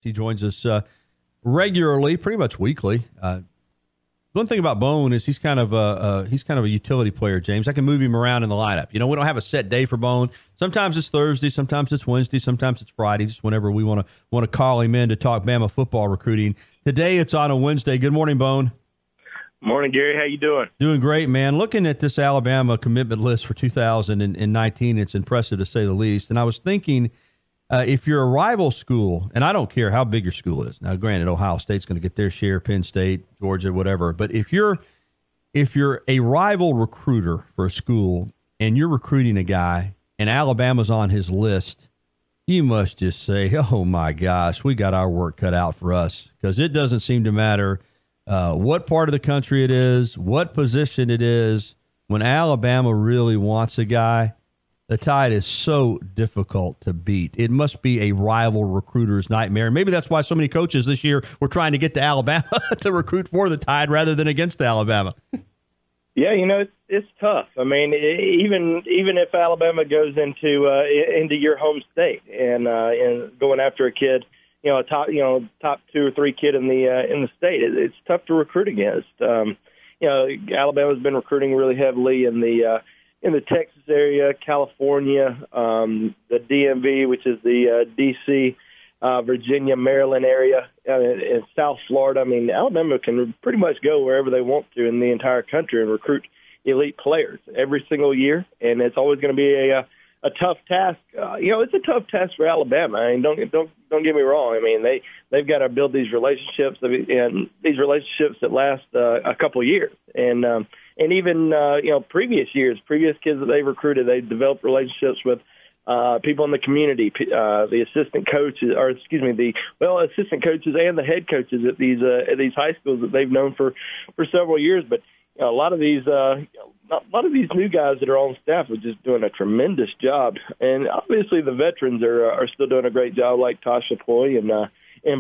He joins us regularly, pretty much weekly. One thing about Bone is he's kind of a utility player, James. I can move him around in the lineup. We don't have a set day for Bone. Sometimes it's Thursday, sometimes it's Wednesday, sometimes it's Friday, just whenever we want to call him in to talk Bama football recruiting. Today it's on a Wednesday. Good morning, Bone. Morning, Gary. How you doing? Doing great, man. Looking at this Alabama commitment list for 2019, it's impressive to say the least. And I was thinking, if you're a rival school, and I don't care how big your school is. Now, granted, Ohio State's going to get their share, Penn State, Georgia, whatever. But if you're a rival recruiter for a school and you're recruiting a guy and Alabama's on his list, you must just say, oh, my gosh, we got our work cut out for us, because it doesn't seem to matter what part of the country it is, what position it is. When Alabama really wants a guy, the Tide is so difficult to beat. It must be a rival recruiter's nightmare. And maybe that's why so many coaches this year were trying to get to Alabama to recruit for the Tide rather than against Alabama. Yeah, it's tough. I mean, even if Alabama goes into your home state and going after a kid, a top 2 or 3 kid in the state, it's tough to recruit against. Alabama's been recruiting really heavily in the Texas area, California, the DMV, which is the D.C., Virginia, Maryland area, and South Florida. I mean, Alabama can pretty much go wherever they want to in the entire country and recruit elite players every single year, and it's always going to be a tough task. It's a tough task for Alabama. I mean, don't get me wrong. I mean, they've got to build these relationships, and these relationships that last a couple of years, and even previous kids that they've recruited, they've developed relationships with people in the community, the assistant coaches and the head coaches at these high schools that they've known for several years. But a lot of these new guys that are on staff are just doing a tremendous job, and obviously the veterans are still doing a great job, like Tosh Ploy and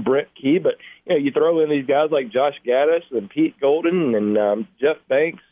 Brent Key. But you throw in these guys like Josh Gaddis and Pete Golden and Jeff Banks,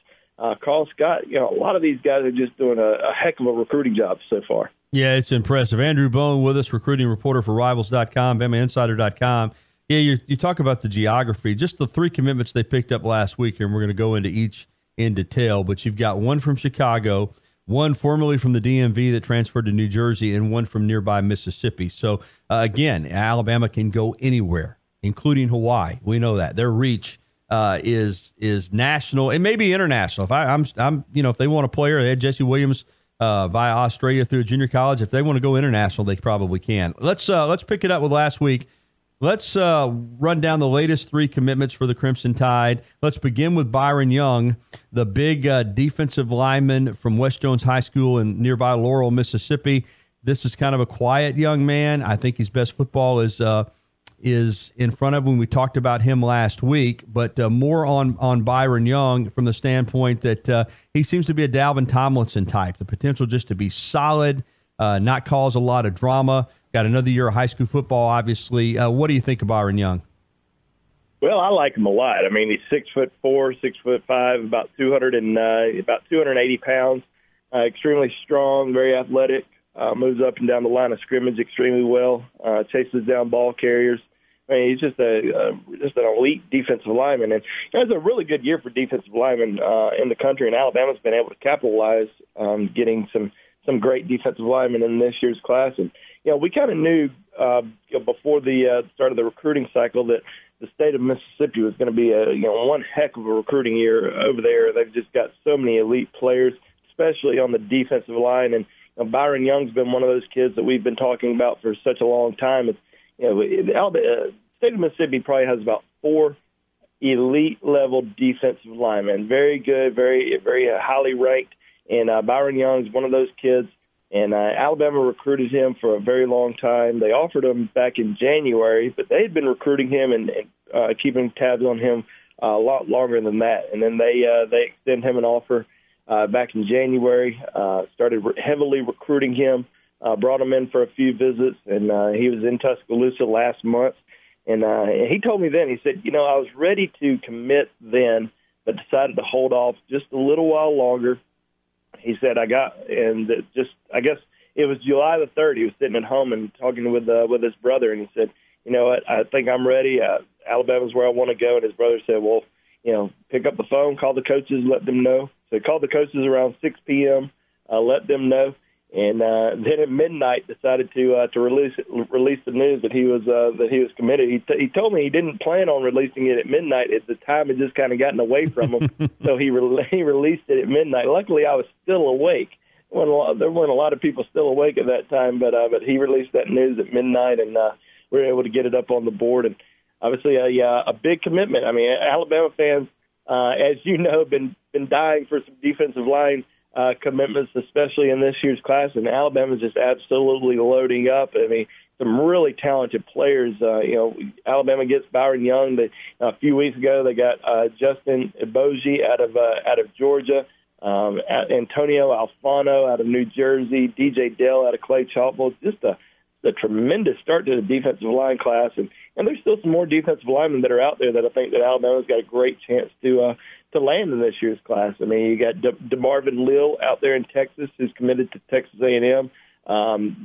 Carl Scott. A lot of these guys are just doing a heck of a recruiting job so far. Yeah, it's impressive. Andrew Bone with us, recruiting reporter for Rivals.com, BamaInsider.com. Yeah, you talk about the geography, just the 3 commitments they picked up last week, and we're going to go into each in detail. But you've got one from Chicago, one formerly from the DMV that transferred to New Jersey, and one from nearby Mississippi. So, again, Alabama can go anywhere, including Hawaii. We know that. Their reach is national and maybe international. If they want a player, they had Jesse Williams via Australia through a junior college. If they want to go international, they probably can. Let's pick it up with last week. Let's run down the latest 3 commitments for the Crimson Tide. Let's begin with Byron Young, the big defensive lineman from West Jones High School in nearby Laurel, Mississippi. This is kind of a quiet young man. I think his best football is in front of him. We talked about him last week, but more on Byron Young from the standpoint that he seems to be a Dalvin Tomlinson type, the potential just to be solid, not cause a lot of drama. Got another year of high school football, obviously. What do you think of Byron Young? Well, I like him a lot. I mean, he's 6'4", 6'5", about 280 pounds, extremely strong, very athletic, moves up and down the line of scrimmage extremely well, chases down ball carriers. I mean, he's just an elite defensive lineman, and it was a really good year for defensive linemen in the country. And Alabama's been able to capitalize on getting some great defensive linemen in this year's class. And we kind of knew before the start of the recruiting cycle that the state of Mississippi was going to be one heck of a recruiting year over there. They've just got so many elite players, especially on the defensive line. And Byron Young's been one of those kids that we've been talking about for such a long time. The state of Mississippi probably has about 4 elite-level defensive linemen, very good, very, very highly ranked. And Byron Young's one of those kids. And Alabama recruited him for a very long time. They offered him back in January, but they had been recruiting him and keeping tabs on him a lot longer than that. And then they extended him an offer back in January, started heavily recruiting him, brought him in for a few visits, and he was in Tuscaloosa last month. And he told me then, he said, I was ready to commit then, but decided to hold off just a little while longer. He said, I guess it was July the 3rd. He was sitting at home and talking with his brother, and he said, you know what, I think I'm ready. Alabama's where I want to go. And his brother said, well, you know, pick up the phone, call the coaches, let them know. So he called the coaches around 6 p.m., let them know. And then at midnight decided to release the news that he was committed. He told me he didn't plan on releasing it at midnight. The time had just kind of gotten away from him, so he released it at midnight. Luckily, I was still awake. There weren't a lot of people still awake at that time, but he released that news at midnight, and we were able to get it up on the board. And obviously, a big commitment. I mean, Alabama fans, as you know, have been dying for some defensive line commitments, especially in this year's class, and Alabama's just absolutely loading up. I mean, some really talented players. You know, Alabama gets Byron Young. A few weeks ago, they got Justin Eboji out of Georgia, Antonio Alfano out of New Jersey, DJ Dell out of Clay Chalkville. Just a tremendous start to the defensive line class, and there's still some more defensive linemen that are out there that I think that Alabama's got a great chance to land in this year's class. I mean, you got DeMarvin Lill out there in Texas, who's committed to Texas A&M.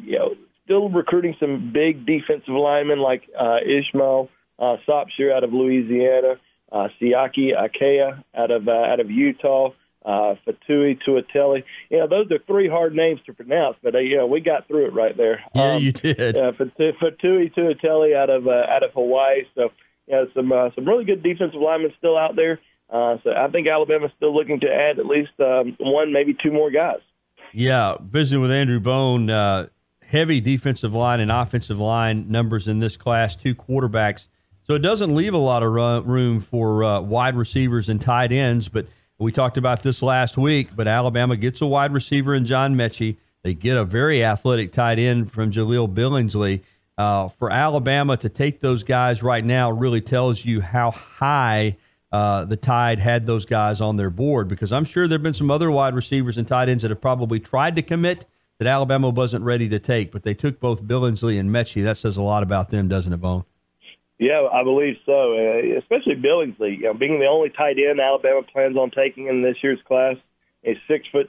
You know, still recruiting some big defensive linemen like Ishmael Sopsher out of Louisiana, Siaki Akea out of Utah, Fatui Tuatele. You know, those are three hard names to pronounce, but you know, we got through it right there. Yeah, you did. Fatui Tuatele out of Hawaii. So, you know, some really good defensive linemen still out there. So I think Alabama's still looking to add at least one, maybe two more guys. Yeah, visiting with Andrew Bone, heavy defensive line and offensive line numbers in this class, 2 quarterbacks. So it doesn't leave a lot of room for wide receivers and tight ends, but we talked about this last week, but Alabama gets a wide receiver in John Mechi. They get a very athletic tight end from Jaleel Billingsley. For Alabama to take those guys right now really tells you how high the Tide had those guys on their board, because I'm sure there have been some other wide receivers and tight ends that have probably tried to commit that Alabama wasn't ready to take, but they took both Billingsley and Mechi. That says a lot about them, doesn't it, Bone? Yeah, I believe so, especially Billingsley. You know, being the only tight end Alabama plans on taking in this year's class, a 6'6",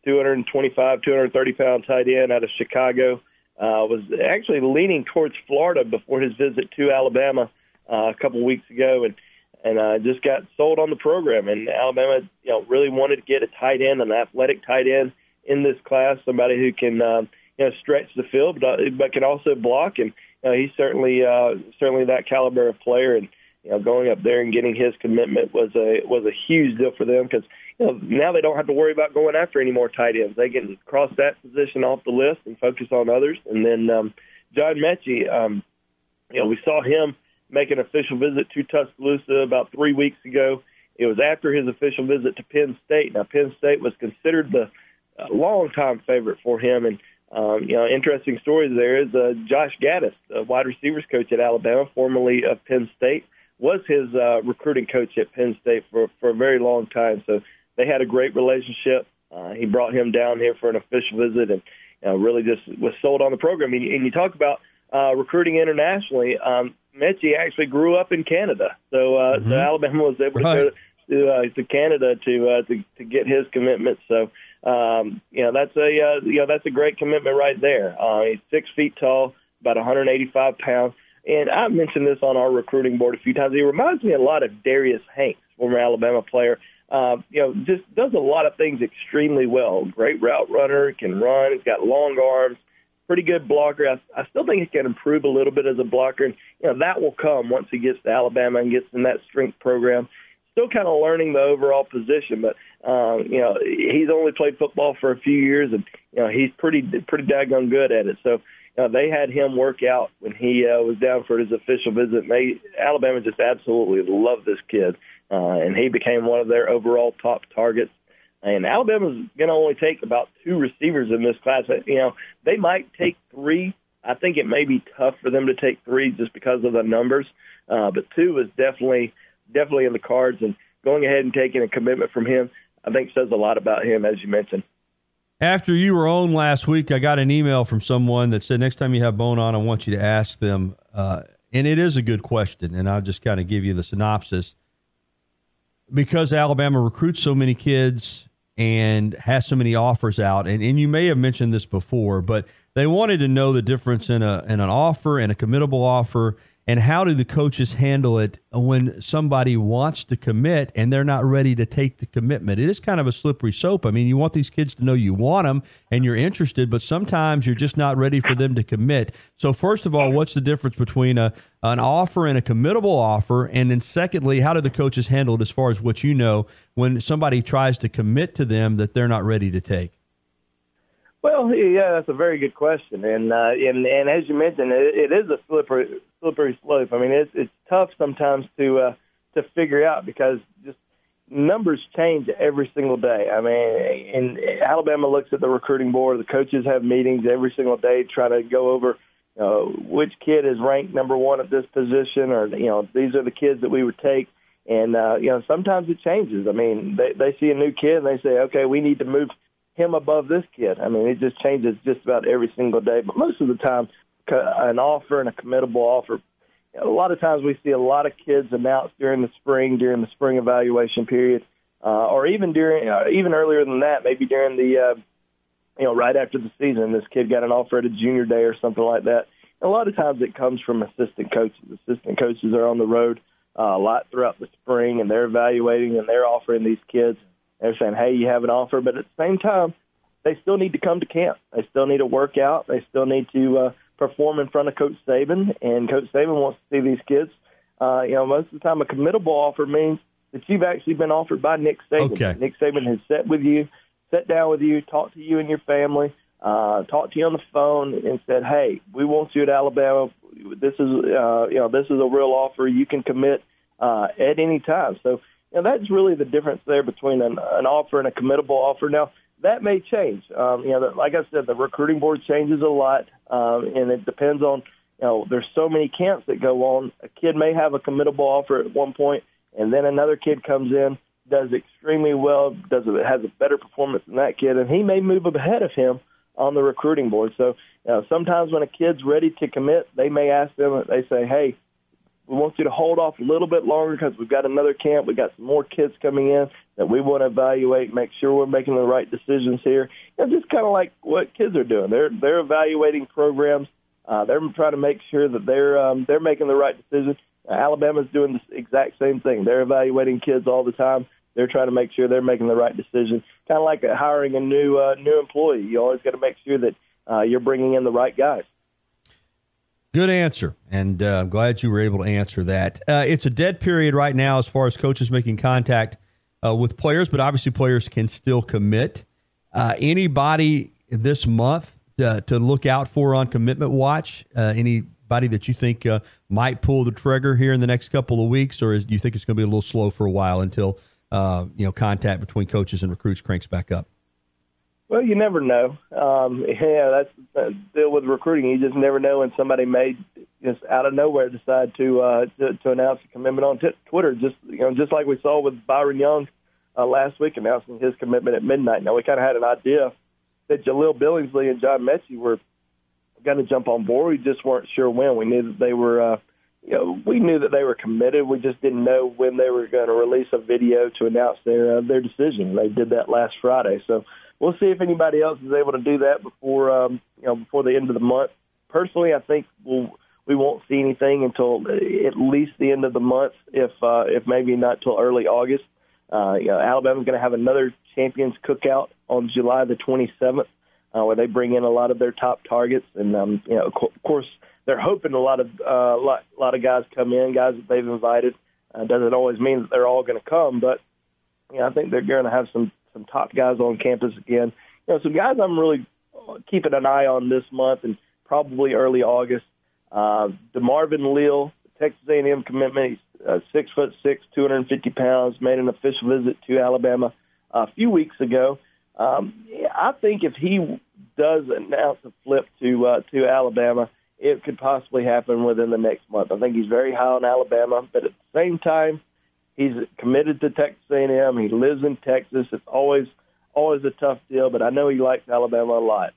225, 230-pound tight end out of Chicago, was actually leaning towards Florida before his visit to Alabama a couple weeks ago, and just got sold on the program. And Alabama, you know, really wanted to get a tight end, an athletic tight end in this class, somebody who can, you know, stretch the field, but can also block. And he's certainly that caliber of player. And you know, going up there and getting his commitment was a huge deal for them, because you know, now they don't have to worry about going after any more tight ends. They can cross that position off the list and focus on others. And then John Mechi, you know, we saw him make an official visit to Tuscaloosa about 3 weeks ago. It was after his official visit to Penn State. Now, Penn State was considered the long-time favorite for him. And, you know, interesting stories there is Josh Gaddis, the wide receivers coach at Alabama, formerly of Penn State, was his recruiting coach at Penn State for a very long time. So they had a great relationship. He brought him down here for an official visit and really just was sold on the program. And you talk about recruiting internationally. Mechi actually grew up in Canada, so Alabama was able to go to Canada to get his commitment. So you know, that's a great commitment right there. He's 6 feet tall, about 185 pounds, and I mentioned this on our recruiting board a few times. He reminds me a lot of Darius Hanks, former Alabama player. You know, just does a lot of things extremely well. Great route runner, can run. He's got long arms. Pretty good blocker. I still think he can improve a little bit as a blocker, and you know that will come once he gets to Alabama and gets in that strength program. Still kind of learning the overall position, but you know, he's only played football for a few years, and you know, he's pretty daggone good at it. So they had him work out when he was down for his official visit. Alabama just absolutely loved this kid, and he became one of their overall top targets. And Alabama's going to only take about 2 receivers in this class. You know, they might take 3. I think it may be tough for them to take 3 just because of the numbers. But 2 is definitely in the cards. And going ahead and taking a commitment from him, I think says a lot about him, as you mentioned. After you were on last week, I got an email from someone that said, next time you have Bone on, I want you to ask them. And it is a good question, and I'll just kind of give you the synopsis. Because Alabama recruits so many kids and has so many offers out, and you may have mentioned this before, but they wanted to know the difference in an offer and a committable offer, and how do the coaches handle it when somebody wants to commit and they're not ready to take the commitment. It is kind of a slippery slope. I mean, you want these kids to know you want them and you're interested, but sometimes you're just not ready for them to commit. So first of all, what's the difference between an offer and a committable offer? And then secondly, how do the coaches handle it as far as what you know when somebody tries to commit to them that they're not ready to take? Well, yeah, that's a very good question, and as you mentioned, it is a slippery slope. I mean, it's tough sometimes to figure out because just numbers change every single day. I mean, and Alabama looks at the recruiting board. The coaches have meetings every single day trying to go over which kid is ranked number one at this position, or these are the kids that we would take. And sometimes it changes. I mean, they see a new kid and they say, okay, we need to move him above this kid. I mean, it just changes just about every single day. But most of the time, an offer and a committable offer, a lot of times we see a lot of kids announced during the spring evaluation period, or even earlier than that, maybe during the, right after the season, this kid got an offer at a junior day or something like that. And a lot of times it comes from assistant coaches. Assistant coaches are on the road a lot throughout the spring, and they're evaluating and they're offering these kids. They're saying, hey, you have an offer, but at the same time, they still need to come to camp. They still need to work out. They still need to perform in front of Coach Saban, and Coach Saban wants to see these kids. Most of the time, a committable offer means that you've actually been offered by Nick Saban. Okay. Nick Saban has sat down with you, talked to you and your family, talked to you on the phone, and said, hey, we want you at Alabama. This is a real offer. You can commit at any time. So, that's really the difference there between an offer and a committable offer. Now, that may change. Like I said, the recruiting board changes a lot, and it depends on, there's so many camps that go on. A kid may have a committable offer at one point, and then another kid comes in, does extremely well, has a better performance than that kid, and he may move ahead of him on the recruiting board. So sometimes when a kid's ready to commit, they may ask them, they say, hey, we want you to hold off a little bit longer because we've got another camp. We've got some more kids coming in that we want to evaluate, make sure we're making the right decisions here. Just kind of like what kids are doing. They're evaluating programs. They're trying to make sure that they're making the right decision. Alabama's doing the exact same thing. They're evaluating kids all the time. They're trying to make sure they're making the right decision. Kind of like hiring a new employee. You always got to make sure that you're bringing in the right guys. Good answer, and I'm glad you were able to answer that. It's a dead period right now as far as coaches making contact with players, but obviously players can still commit. Anybody this month to look out for on commitment watch? Anybody that you think might pull the trigger here in the next couple of weeks, or do you think it's going to be a little slow for a while until contact between coaches and recruits cranks back up? Well, you never know. That's the deal with recruiting. You just never know when somebody may just out of nowhere decide to announce a commitment on Twitter. Just like we saw with Byron Young last week announcing his commitment at midnight. Now we kind of had an idea that Jaleel Billingsley and John Mechi were going to jump on board. We just weren't sure when. We knew that they were. We knew that they were committed. We just didn't know when they were going to release a video to announce their decision. They did that last Friday, so. We'll see if anybody else is able to do that before the end of the month. Personally, I think we won't see anything until at least the end of the month, if maybe not till early August. Alabama's going to have another Champions Cookout on July the 27th, where they bring in a lot of their top targets, and of course they're hoping a lot of guys come in, guys that they've invited. Doesn't always mean that they're all going to come, but I think they're going to have some top guys on campus again. Some guys I'm really keeping an eye on this month and probably early August. DeMarvin Leal, Texas A&M commitment. He's 6'6", 250 pounds. Made an official visit to Alabama a few weeks ago. I think if he does announce a flip to Alabama, it could possibly happen within the next month. I think he's very high on Alabama, but at the same time, he's committed to Texas A&M. He lives in Texas. It's always a tough deal, but I know he likes Alabama a lot.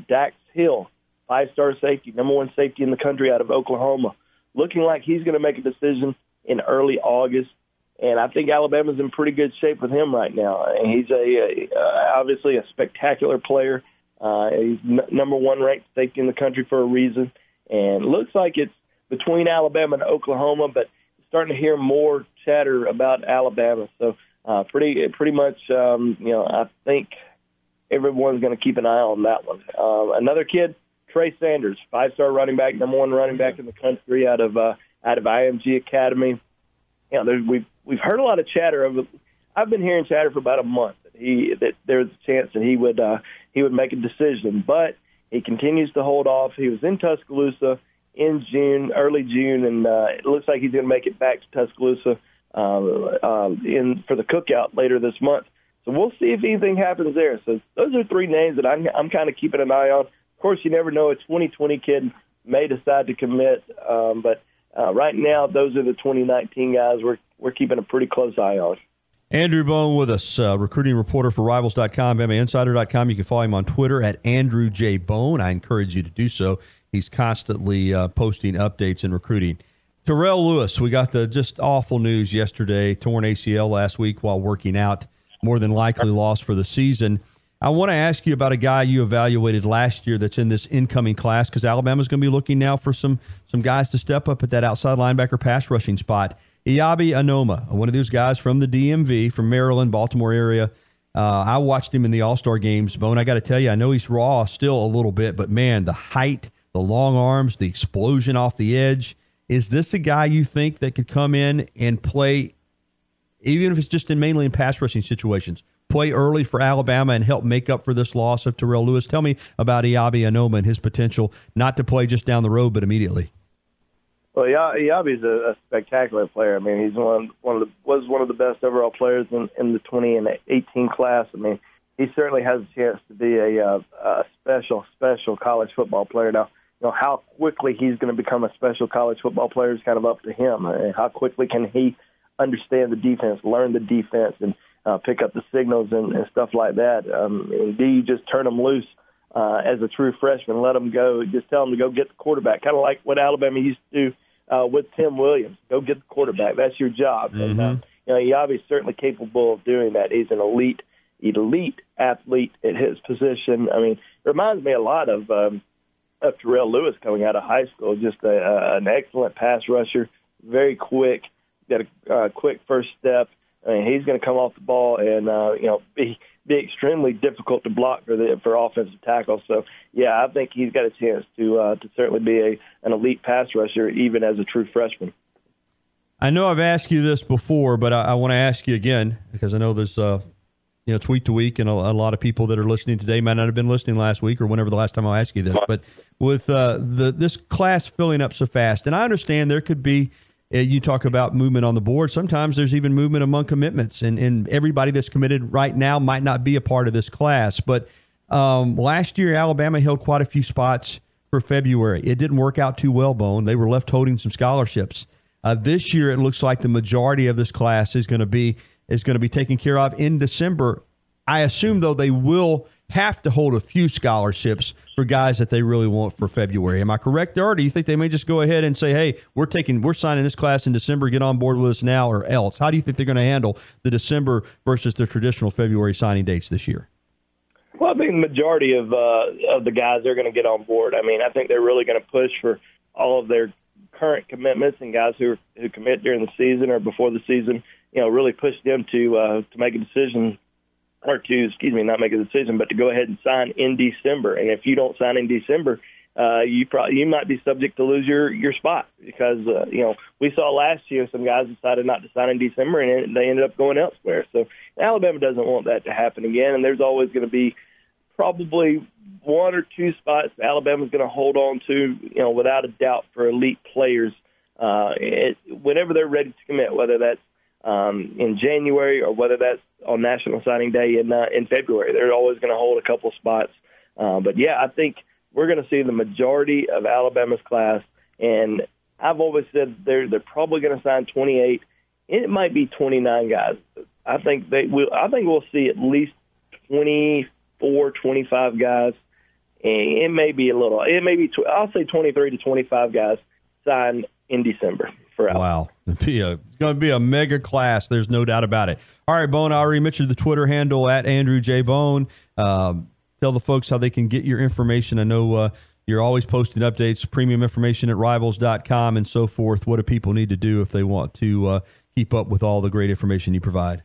Dax Hill, 5-star safety, number one safety in the country out of Oklahoma, looking like he's going to make a decision in early August. And I think Alabama's in pretty good shape with him right now. And he's obviously a spectacular player. He's number one ranked safety in the country for a reason. And it looks like it's between Alabama and Oklahoma, but starting to hear more chatter about Alabama. So pretty much, I think everyone's going to keep an eye on that one. Another kid, Trey Sanders, 5-star running back, number one running back in the country out of IMG Academy. We've heard a lot of chatter of. I've been hearing chatter for about a month that there's a chance that he would make a decision, but he continues to hold off. He was in Tuscaloosa in June, early June, and it looks like he's going to make it back to Tuscaloosa for the cookout later this month. So we'll see if anything happens there. So those are three names that I'm kind of keeping an eye on. Of course, you never know. A 2020 kid may decide to commit, but right now, those are the 2019 guys we're keeping a pretty close eye on. Andrew Bone with us, recruiting reporter for Rivals.com, BamaInsider.com. You can follow him on Twitter at Andrew J. Bone. I encourage you to do so. He's constantly posting updates in recruiting. Terrell Lewis, we got the just awful news yesterday, torn ACL last week while working out, more than likely lost for the season. I want to ask you about a guy you evaluated last year that's in this incoming class, because Alabama's going to be looking now for some guys to step up at that outside linebacker pass rushing spot. Iyabi Anoma, one of those guys from the DMV, from Maryland, Baltimore area. I watched him in the All-Star games, Bone. I got to tell you, I know he's raw still a little bit, but man, the height, the long arms, the explosion off the edge. Is this a guy you think that could come in and play, even if it's just mainly in pass rushing situations, play early for Alabama and help make up for this loss of Terrell Lewis? Tell me about Iyabi Anoma and his potential not to play just down the road, but immediately. Well, Iyabi's a spectacular player. I mean, he's was one of the best overall players in the 2018 class. I mean, he certainly has a chance to be a special college football player. Now, how quickly he's going to become a special college football player is kind of up to him. And how quickly can he understand the defense, learn the defense, and pick up the signals and stuff like that. And do you just turn him loose as a true freshman, let him go, just tell him to go get the quarterback, kind of like what Alabama used to do with Tim Williams. Go get the quarterback. That's your job. Mm-hmm. And Iyabi's certainly capable of doing that. He's an elite athlete at his position. I mean, it reminds me a lot of Terrell Lewis coming out of high school. Just an excellent pass rusher, very quick, got a quick first step. I mean, he's going to come off the ball and be extremely difficult to block for offensive tackles. So, yeah, I think he's got a chance to certainly be an elite pass rusher, even as a true freshman. I know I've asked you this before, but I want to ask you again, because I know there's it's week to week, and a lot of people that are listening today might not have been listening last week or whenever the last time I asked you this. But with this class filling up so fast, and I understand there could be. You talk about movement on the board. Sometimes there's even movement among commitments, and everybody that's committed right now might not be a part of this class. But last year, Alabama held quite a few spots for February. It didn't work out too well, Bone. They were left holding some scholarships. This year, it looks like the majority of this class is going to be taken care of in December. I assume, though, they will have to hold a few scholarships for guys that they really want for February. Am I correct there, or do you think they may just go ahead and say, hey, we're signing this class in December, get on board with us now or else? How do you think they're going to handle the December versus the traditional February signing dates this year? Well, I think the majority of the guys are going to get on board. I mean, I think they're really going to push for all of their current commitments and guys who commit during the season or before the season, really push them to make a decision. Or to, not make a decision, but to go ahead and sign in December. And if you don't sign in December, you might be subject to lose your spot because, we saw last year some guys decided not to sign in December and they ended up going elsewhere. So Alabama doesn't want that to happen again, and there's always going to be probably one or two spots Alabama's going to hold on to, without a doubt for elite players whenever they're ready to commit, whether that's in January or whether that's on National Signing Day in February. They're always going to hold a couple spots. But, yeah, I think we're going to see the majority of Alabama's class, and I've always said they're probably going to sign 28. It might be 29 guys. I think we'll see at least 24, 25 guys. It may be I'll say 23 to 25 guys sign in December. Wow. It's going to be a mega class. There's no doubt about it. All right, Bone, I already mentioned the Twitter handle at Andrew J. Bone. tell the folks how they can get your information. I know you're always posting updates, premium information at rivals.com and so forth. What do people need to do if they want to keep up with all the great information you provide?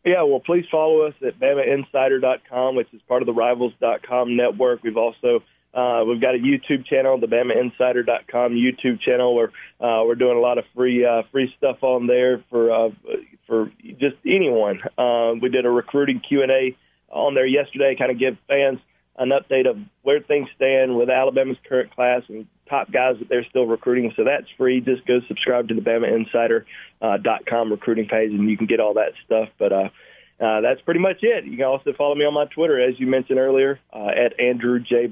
Yeah, well, please follow us at BamaInsider.com, which is part of the Rivals.com network. We've also we've got a YouTube channel, the BamaInsider.com YouTube channel, where we're doing a lot of free stuff on there for just anyone. We did a recruiting Q&A on there yesterday, kind of give fans an update of where things stand with Alabama's current class and top guys that they're still recruiting. So that's free. Just go subscribe to the BamaInsider.com recruiting page, and you can get all that stuff. But that's pretty much it. You can also follow me on my Twitter, as you mentioned earlier, at Andrew J.